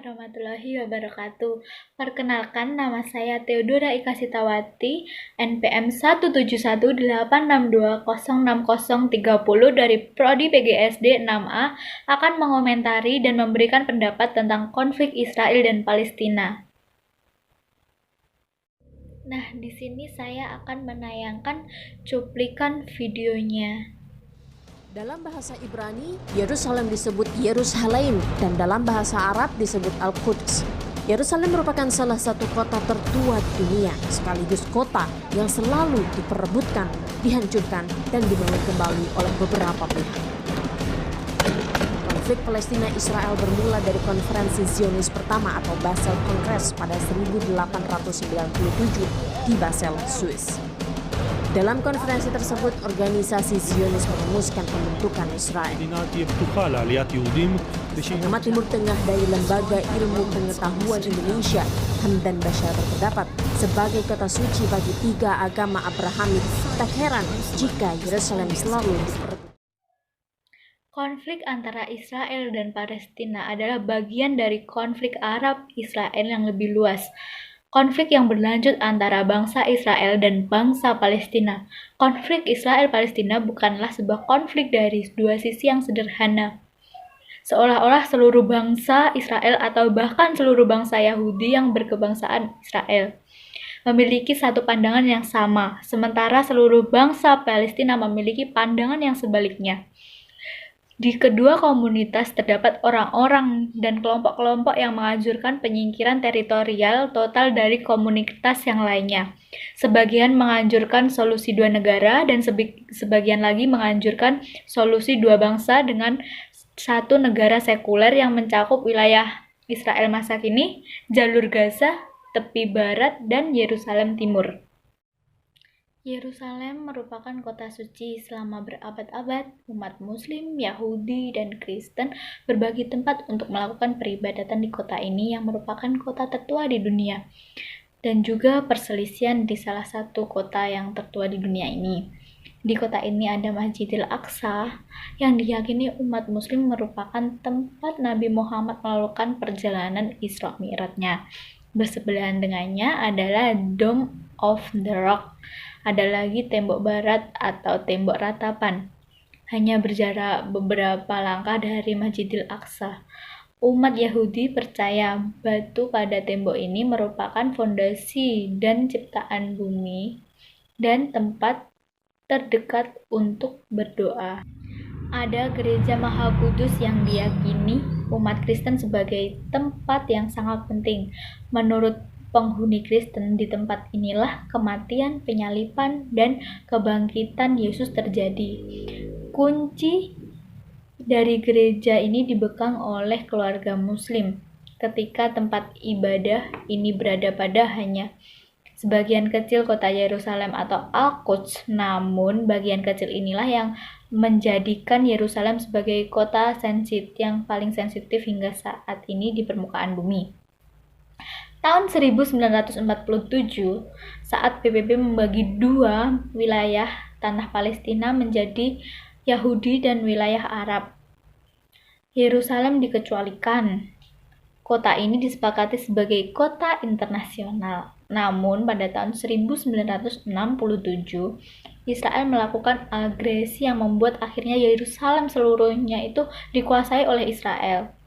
warahmatullahi wabarakatuh. Perkenalkan, nama saya Theodora Ika Sitawati, NPM 17186206030 dari Prodi PGSD 6A akan mengomentari dan memberikan pendapat tentang konflik Israel dan Palestina. Nah, di sini saya akan menayangkan cuplikan videonya. Dalam bahasa Ibrani, Yerusalem disebut Yerusalem dan dalam bahasa Arab disebut Al-Quds. Yerusalem merupakan salah satu kota tertua di dunia, sekaligus kota yang selalu diperebutkan, dihancurkan, dan dibangun kembali oleh beberapa pihak. Konflik Palestina-Israel bermula dari konferensi Zionis pertama atau Basel Congress pada 1897 di Basel, Swiss. Dalam konferensi tersebut, organisasi Zionis merumuskan pembentukan Israel. Pengamat Timur Tengah dari Lembaga Ilmu Pengetahuan Indonesia, Hamdan Bashar berpendapat, sebagai kota suci bagi tiga agama Abrahamik, tak heran jika Yerusalem selalu diperebutkan. Konflik antara Israel dan Palestina adalah bagian dari konflik Arab-Israel yang lebih luas. Konflik yang berlanjut antara bangsa Israel dan bangsa Palestina. Konflik Israel-Palestina bukanlah sebuah konflik dari dua sisi yang sederhana. Seolah-olah seluruh bangsa Israel atau bahkan seluruh bangsa Yahudi yang berkebangsaan Israel memiliki satu pandangan yang sama, sementara seluruh bangsa Palestina memiliki pandangan yang sebaliknya. Di kedua komunitas terdapat orang-orang dan kelompok-kelompok yang menganjurkan penyingkiran teritorial total dari komunitas yang lainnya. Sebagian menganjurkan solusi dua negara dan sebagian lagi menganjurkan solusi dua bangsa dengan satu negara sekuler yang mencakup wilayah Israel masa kini, jalur Gaza, tepi barat, dan Yerusalem Timur. Yerusalem merupakan kota suci. Selama berabad-abad, umat Muslim, Yahudi, dan Kristen berbagi tempat untuk melakukan peribadatan di kota ini yang merupakan kota tertua di dunia, dan juga perselisihan di salah satu kota yang tertua di dunia ini. Di kota ini ada Masjidil Aqsa yang diyakini umat Muslim merupakan tempat Nabi Muhammad melakukan perjalanan Isra Mi'rajnya. Bersebelahan dengannya adalah Dome of the Rock. Ada lagi tembok barat atau tembok ratapan, hanya berjarak beberapa langkah dari Masjidil Aqsa. Umat Yahudi percaya batu pada tembok ini merupakan fondasi dan ciptaan bumi dan tempat terdekat untuk berdoa. Ada gereja Maha Kudus yang diyakini umat Kristen sebagai tempat yang sangat penting. Menurut penghuni Kristen, di tempat inilah kematian, penyaliban, dan kebangkitan Yesus terjadi. Kunci dari gereja ini dipegang oleh keluarga Muslim ketika tempat ibadah ini berada pada hanya sebagian kecil kota Yerusalem atau Al-Quds. Namun, bagian kecil inilah yang menjadikan Yerusalem sebagai kota yang paling sensitif hingga saat ini di permukaan bumi. Tahun 1947, saat PBB membagi dua wilayah tanah Palestina menjadi Yahudi dan wilayah Arab, Yerusalem dikecualikan. Kota ini disepakati sebagai kota internasional. Namun pada tahun 1967, Israel melakukan agresi yang membuat akhirnya Yerusalem seluruhnya itu dikuasai oleh Israel.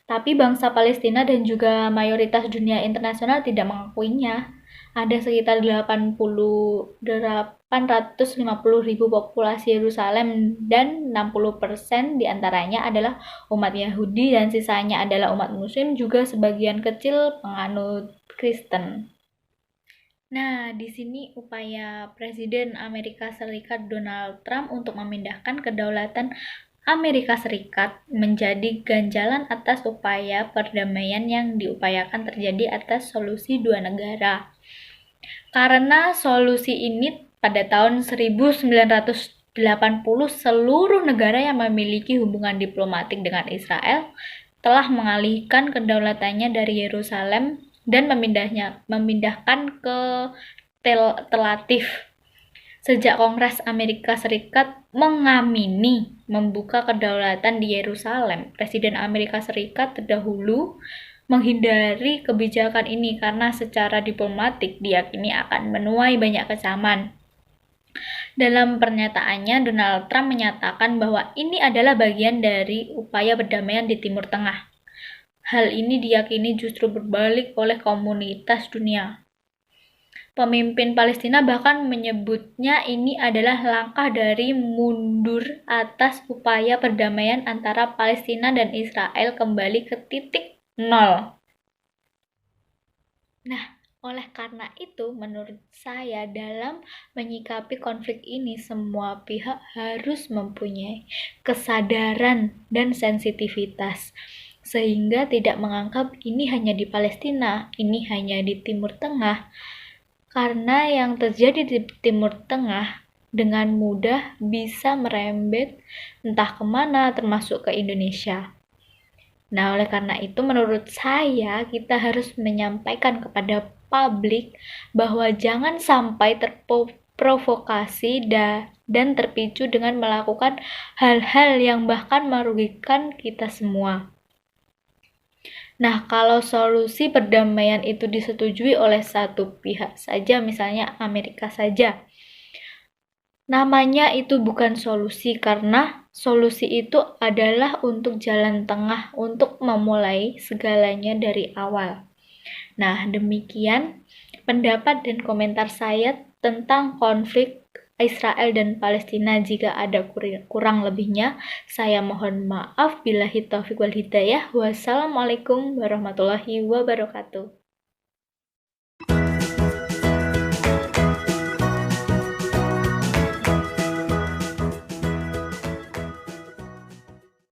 Tapi bangsa Palestina dan juga mayoritas dunia internasional tidak mengakuinya. Ada sekitar 850.000 populasi Yerusalem dan 60% diantaranya adalah umat Yahudi dan sisanya adalah umat Muslim, juga sebagian kecil penganut Kristen. Nah, di sini upaya Presiden Amerika Serikat Donald Trump untuk memindahkan kedaulatan Amerika Serikat menjadi ganjalan atas upaya perdamaian yang diupayakan terjadi atas solusi dua negara. Karena solusi ini pada tahun 1980 seluruh negara yang memiliki hubungan diplomatik dengan Israel telah mengalihkan kedaulatannya dari Yerusalem dan memindahkan ke Tel Aviv. Sejak Kongres Amerika Serikat mengamini membuka kedaulatan di Yerusalem, Presiden Amerika Serikat terdahulu menghindari kebijakan ini karena secara diplomatik diyakini akan menuai banyak kecaman. Dalam pernyataannya, Donald Trump menyatakan bahwa ini adalah bagian dari upaya perdamaian di Timur Tengah. Hal ini diyakini justru berbalik oleh komunitas dunia. Pemimpin Palestina bahkan menyebutnya ini adalah langkah dari mundur atas upaya perdamaian antara Palestina dan Israel kembali ke titik nol. Nah, oleh karena itu, menurut saya dalam menyikapi konflik ini, semua pihak harus mempunyai kesadaran dan sensitivitas, sehingga tidak menganggap ini hanya di Palestina, ini hanya di Timur Tengah, karena yang terjadi di Timur Tengah dengan mudah bisa merembet entah kemana, termasuk ke Indonesia. Nah, oleh karena itu menurut saya kita harus menyampaikan kepada publik bahwa jangan sampai terprovokasi dan terpicu dengan melakukan hal-hal yang bahkan merugikan kita semua. Nah, kalau solusi perdamaian itu disetujui oleh satu pihak saja, misalnya Amerika saja, namanya itu bukan solusi, karena solusi itu adalah untuk jalan tengah, untuk memulai segalanya dari awal. Nah, demikian pendapat dan komentar saya tentang konflik Israel dan Palestina. Jika ada kurang lebihnya, saya mohon maaf. Billahi taufiq wal hidayah. Wassalamualaikum warahmatullahi wabarakatuh.